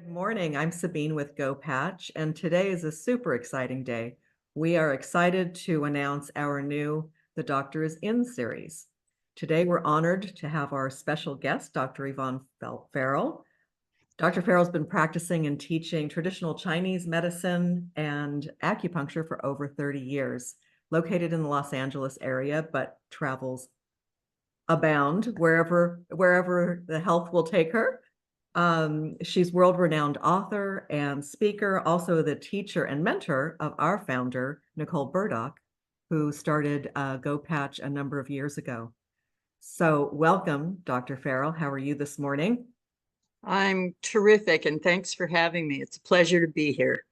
Good morning. I'm Sabine with GoPatch, and today is a super exciting day. We are excited to announce our new The Doctor is In series. Today, we're honored to have our special guest, Dr. Yvonne Farrell. Dr. Farrell's been practicing and teaching traditional Chinese medicine and acupuncture for over 30 years, located in the Los Angeles area, but travels abound wherever the health will take her. She's world-renowned author and speaker, also the teacher and mentor of our founder, Nicole Burdock, who started GoPatch a number of years ago. So welcome, Dr. Farrell. How are you this morning? I'm terrific, and thanks for having me. It's a pleasure to be here.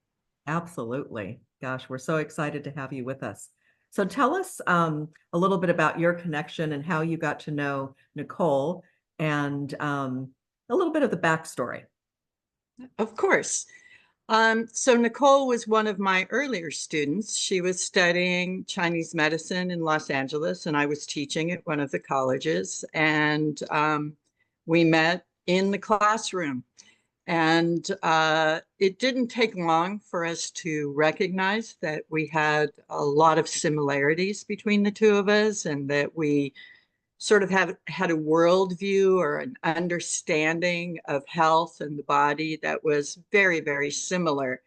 Absolutely. Gosh, we're so excited to have you with us. So tell us a little bit about your connection and how you got to know Nicole and a little bit of the backstory. Of course. So Nicole was one of my earlier students. She was studying Chinese medicine in Los Angeles, and I was teaching at one of the colleges. And we met in the classroom. And it didn't take long for us to recognize that we had a lot of similarities between the two of us, and that we sort of had a worldview or an understanding of health and the body that was very, very similar.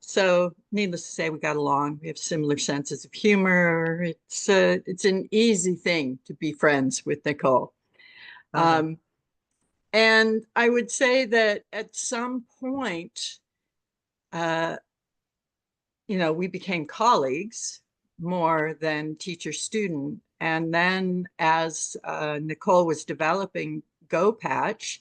So needless to say, we got along. We have similar senses of humor. It's an easy thing to be friends with Nicole. And I would say that at some point, we became colleagues more than teacher-student. And then as Nicole was developing GoPatch,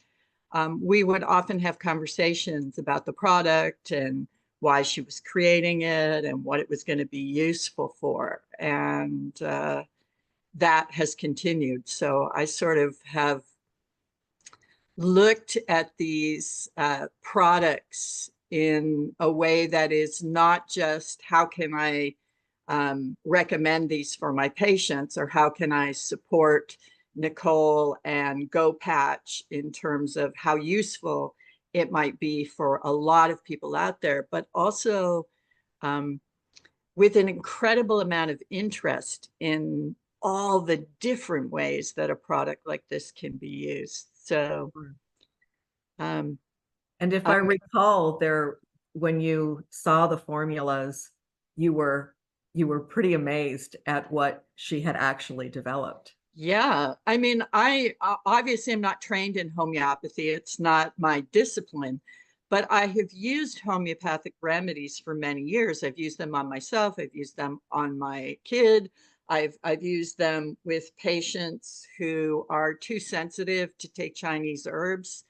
we would often have conversations about the product and why she was creating it and what it was going to be useful for. And that has continued. So I sort of have looked at these products in a way that is not just how can I recommend these for my patients, or how can I support Nicole and GoPatch in terms of how useful it might be for a lot of people out there, but also with an incredible amount of interest in all the different ways that a product like this can be used. So, and if I recall, when you saw the formulas, you were pretty amazed at what she had actually developed. Yeah, I mean, I obviously am not trained in homeopathy. It's not my discipline, but I have used homeopathic remedies for many years. I've used them on myself. I've used them on my kid. I've used them with patients who are too sensitive to take Chinese herbs.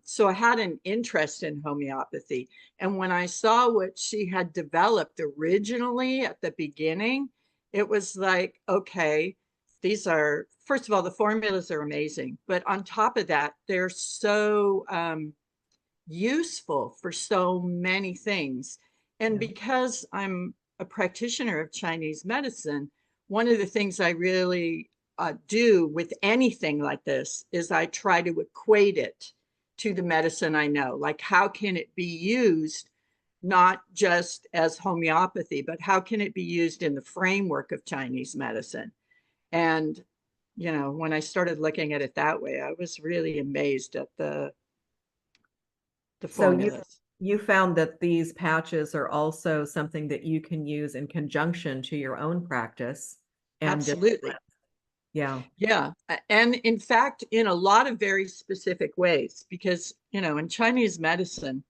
So I had an interest in homeopathy. And when I saw what she had developed originally at the beginning, it was like, okay, these are, first of all, the formulas are amazing. But on top of that, they're so useful for so many things. And because I'm a practitioner of Chinese medicine, one of the things I really do with anything like this is I try to equate it to the medicine I know. Like, how can it be used not just as homeopathy, but how can it be used in the framework of Chinese medicine? And, when I started looking at it that way, I was really amazed at the So formulas. you found that these patches are also something that you can use in conjunction to your own practice. And Absolutely. yeah. Yeah. And in fact, in a lot of very specific ways, because, in Chinese medicine,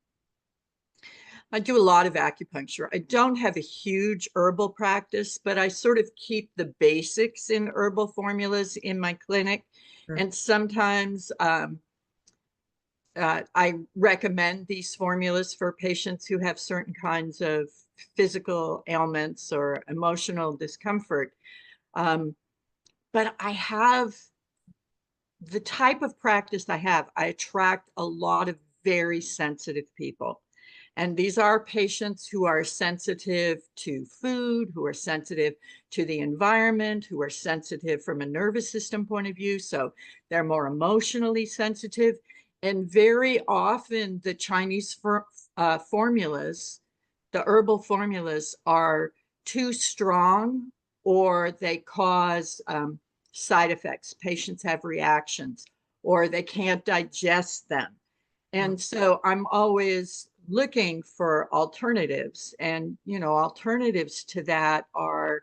I do a lot of acupuncture. I don't have a huge herbal practice, but I sort of keep the basics in herbal formulas in my clinic. Sure. And sometimes I recommend these formulas for patients who have certain kinds of physical ailments or emotional discomfort. But I have the type of practice I have, I attract a lot of very sensitive people. And these are patients who are sensitive to food, who are sensitive to the environment, who are sensitive from a nervous system point of view. So they're more emotionally sensitive. And very often the Chinese formulas, the herbal formulas, are too strong, or they cause side effects. Patients have reactions, or they can't digest them. And so I'm always looking for alternatives. And, you know, alternatives to that are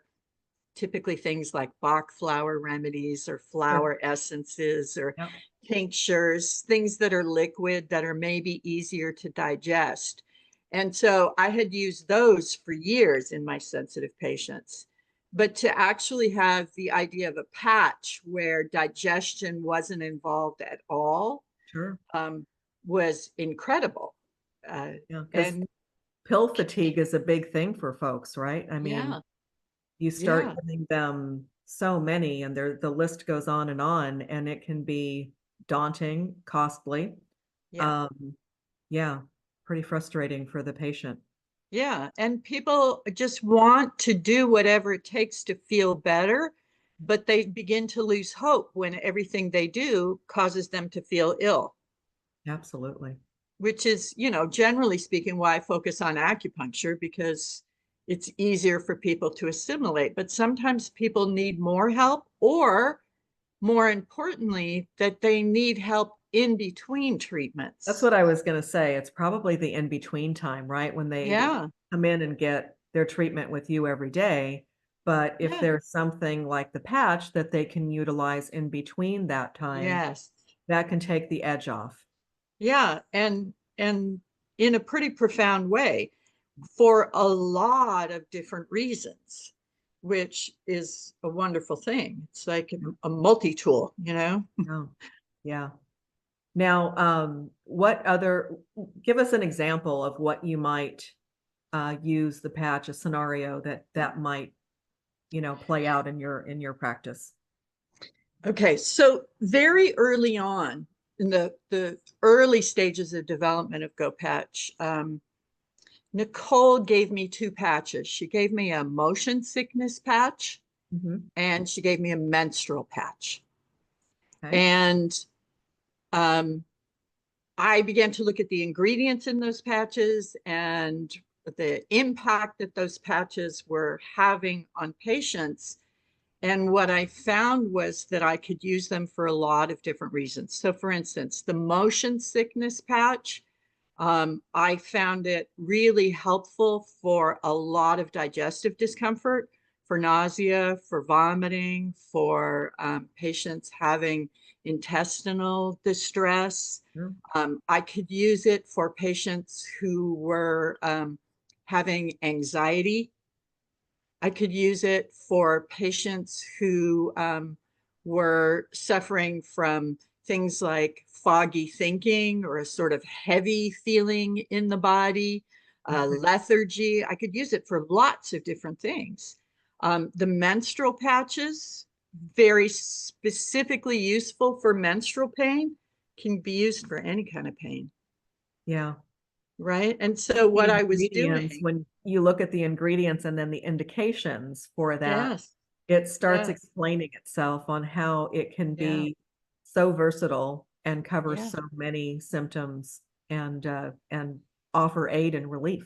typically things like Bach flower remedies or Sure. flower essences or Yep. tinctures, things that are liquid that are maybe easier to digest. And so I had used those for years in my sensitive patients. But to actually have the idea of a patch where digestion wasn't involved at all Sure. was incredible. Yeah, because And pill fatigue is a big thing for folks, right? I mean, yeah, you start yeah, giving them so many, and the list goes on, and it can be daunting, costly. yeah. Um, yeah, pretty frustrating for the patient. Yeah, and people just want to do whatever it takes to feel better, but they begin to lose hope when everything they do causes them to feel ill, Absolutely. which is, you know, generally speaking, why I focus on acupuncture, because it's easier for people to assimilate. But sometimes people need more help, or more importantly, that they need help in between That's treatments. what I was gonna say. It's probably the in-between time, right? When they Yeah, come in and get their treatment with you every day. But if yeah, there's something like the patch that they can utilize in between that time, yes. that can take the edge off. Yeah, and in a pretty profound way for a lot of different reasons, which is a wonderful thing. It's like Yep. a multi-tool, you know? Oh, yeah. Now, what other give us an example of what you might, use the patch, a scenario that might, play out in your practice. Okay, so very early on in the early stages of development of GoPatch, Nicole gave me two patches. She gave me a motion sickness patch, Mhm. and she gave me a menstrual patch. Okay. And um, I began to look at the ingredients in those patches and the impact that those patches were having on patients. And what I found was that I could use them for a lot of different reasons. So, for instance, the motion sickness patch, I found it really helpful for a lot of digestive discomfort, for nausea, for vomiting, for patients having intestinal distress. Sure. I could use it for patients who were having anxiety. I could use it for patients who were suffering from things like foggy thinking or a sort of heavy feeling in the body, Okay. lethargy. I could use it for lots of different things. The menstrual patches, very specifically useful for menstrual pain, can be used for any kind of pain, Yeah. right? And so The what I was ingredients, doing, when you look at the ingredients and then the indications for that, yes, it starts yes, explaining itself on how it can yeah, be so versatile and cover yeah. so many symptoms and offer aid and relief.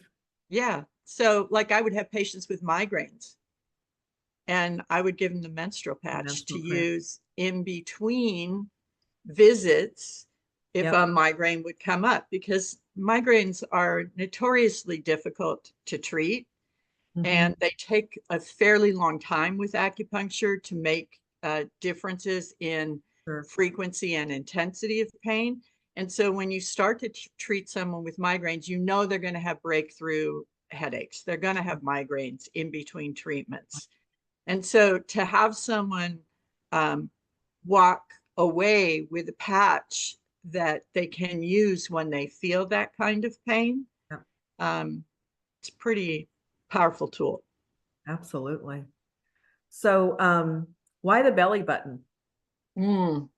Yeah. So, like, I would have patients with migraines, and I would give them the menstrual The patch to menstrual cramp. use in between visits if Yep. a migraine would come up, because migraines are notoriously difficult to treat, Mhm. and they take a fairly long time with acupuncture to make differences in Sure. frequency and intensity of pain. And so when you start to treat someone with migraines, you know they're going to have breakthrough headaches. They're going to have migraines in between treatments. And so to have someone um, walk away with a patch that they can use when they feel that kind of pain, Yep. um, it's a pretty powerful tool. Absolutely. So, why the belly button? Mm.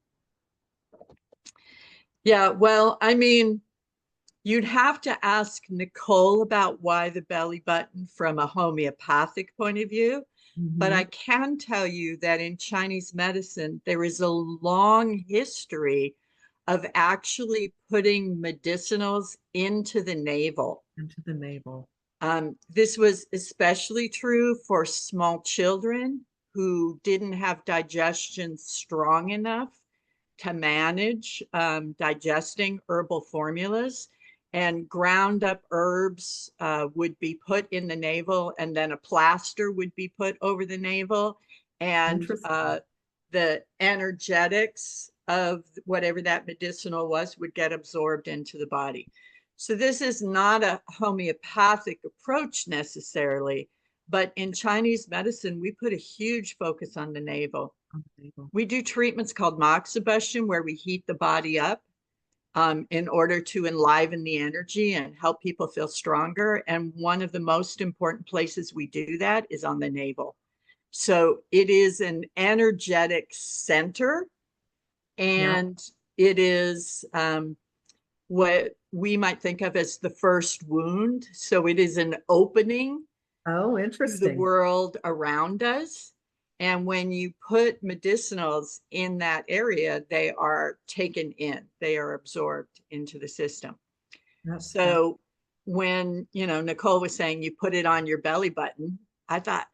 Yeah, well, I mean, you'd have to ask Nicole about why the belly button from a homeopathic point of view. But I Mhm. can tell you that in Chinese medicine, there is a long history of actually putting medicinals into the navel. Into the navel. This was especially true for small children who didn't have digestion strong enough to manage digesting herbal formulas, and ground up herbs would be put in the navel, and then a plaster would be put over the navel, and Interesting. the energetics of whatever that medicinal was would get absorbed into the body. So this is not a homeopathic approach necessarily, but in Chinese medicine, we put a huge focus on the navel. On the navel. We do treatments called moxibustion, where we heat the body up in order to enliven the energy and help people feel stronger. And one of the most important places we do that is on the navel. So it is an energetic center, and it is what we might think of as the first wound. So it is an opening Oh, to the interesting. world around us. And when you put medicinals in that area, they are taken in, they are absorbed into the system. So when, Nicole was saying you put it on your belly button, I thought,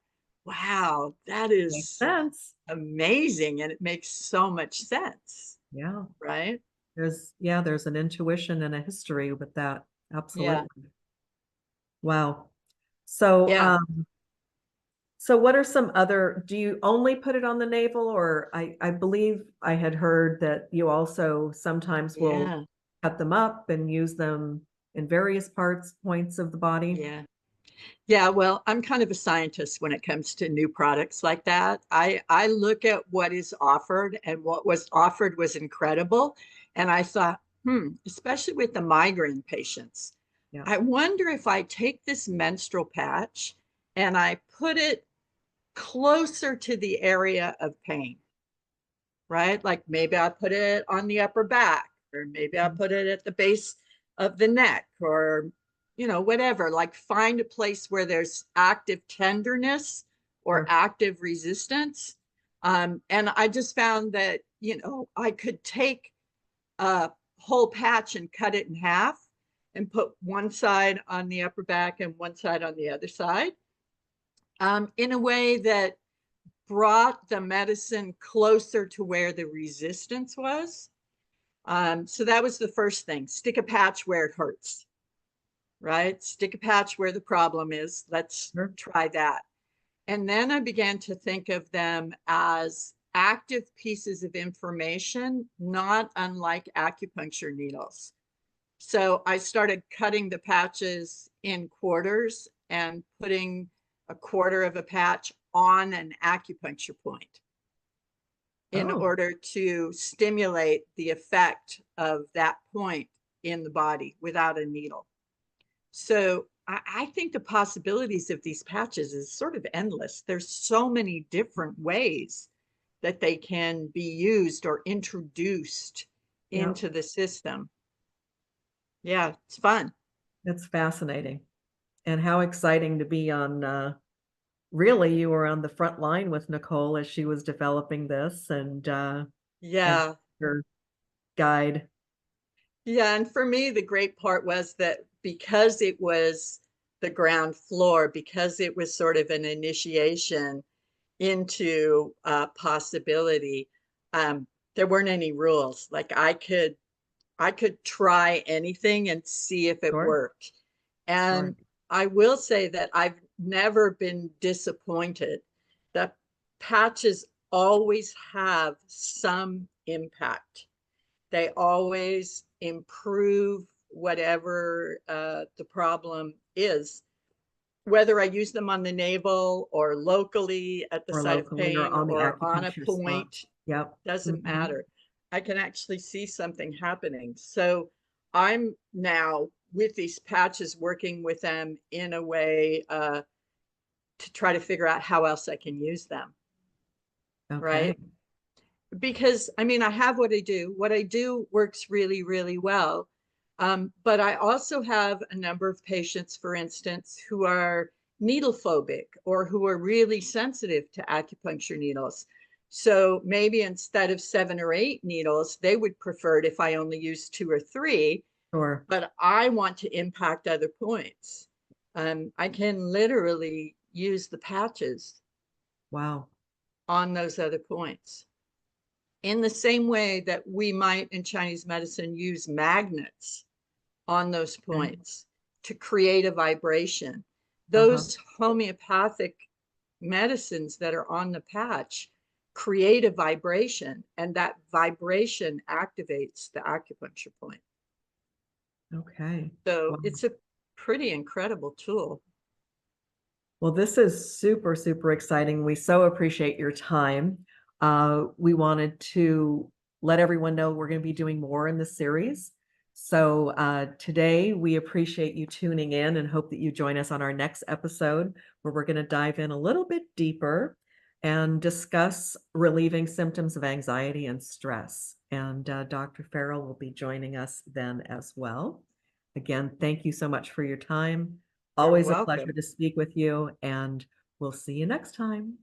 wow, that Makes is sense. amazing. And it makes so much sense, Yeah. right? There's an intuition and a history with that. Yeah. Absolutely. Wow. So, Yeah. so what are some other, do you only put it on the navel, or I believe I had heard that you also sometimes will Yeah. cut them up and use them in various points of the body? Yeah. Yeah, well, I'm kind of a scientist when it comes to new products like that. I look at what is offered, and what was offered was incredible. And I thought, especially with the migraine patients, Yeah. I wonder if I take this menstrual patch and I put it closer to the area of pain, right? Like maybe I put it on the upper back, or maybe I Mhm. put it at the base of the neck, or, whatever. Like find a place where there's active tenderness or Sure. active resistance. And I just found that, I could take a whole patch and cut it in half and put one side on the upper back and one side on the other side, in a way that brought the medicine closer to where the resistance was. So that was the first thing. Stick a patch where it hurts, right? Stick a patch where the problem is. Let's Sure. try that. And then I began to think of them as active pieces of information, not unlike acupuncture needles. So I started cutting the patches in quarters and putting a quarter of a patch on an acupuncture point in Oh, order to stimulate the effect of that point in the body without a needle. So I think the possibilities of these patches is sort of endless. There's so many different ways that they can be used or introduced yeah. into the system. Yeah, it's fun. That's fascinating. And how exciting to be on, really, you were on the front line with Nicole as she was developing this, and Yeah. your guide. Yeah, and for me, the great part was that because it was the ground floor, because it was sort of an initiation into possibility, there weren't any rules. Like I could try anything and see if it Sure, worked. sure. And I will say that I've never been disappointed. The patches always have some impact. They always improve whatever the problem is, whether I use them on the navel or locally at the Or site of locally or pain on the or on a acupuncture spot. point, Yep. doesn't Mhm. matter. I can actually see something happening. So I'm now with these patches working with them in a way to try to figure out how else I can use them, Okay. right? Because I mean, I have what I do. What I do works really, really well. But I also have a number of patients, for instance, who are needle phobic or who are really sensitive to acupuncture needles. So maybe instead of 7 or 8 needles, they would prefer it if I only use 2 or 3, Sure. but I want to impact other points. I can literally use the patches Wow. on those other points. In the same way that we might in Chinese medicine use magnets on those Okay. points to create a vibration. Uh-huh. Those homeopathic medicines that are on the patch create a vibration, and that vibration activates the acupuncture point. Okay. So Wow. it's a pretty incredible tool. Well, this is super, super exciting. We so appreciate your time. We wanted to let everyone know we're going to be doing more in this series. So today we appreciate you tuning in and hope that you join us on our next episode where we're going to dive in a little bit deeper and discuss relieving symptoms of anxiety and stress. And Dr. Farrell will be joining us then as well. Again, thank you so much for your time. You're Always a pleasure welcome. to speak with you, and we'll see you next time.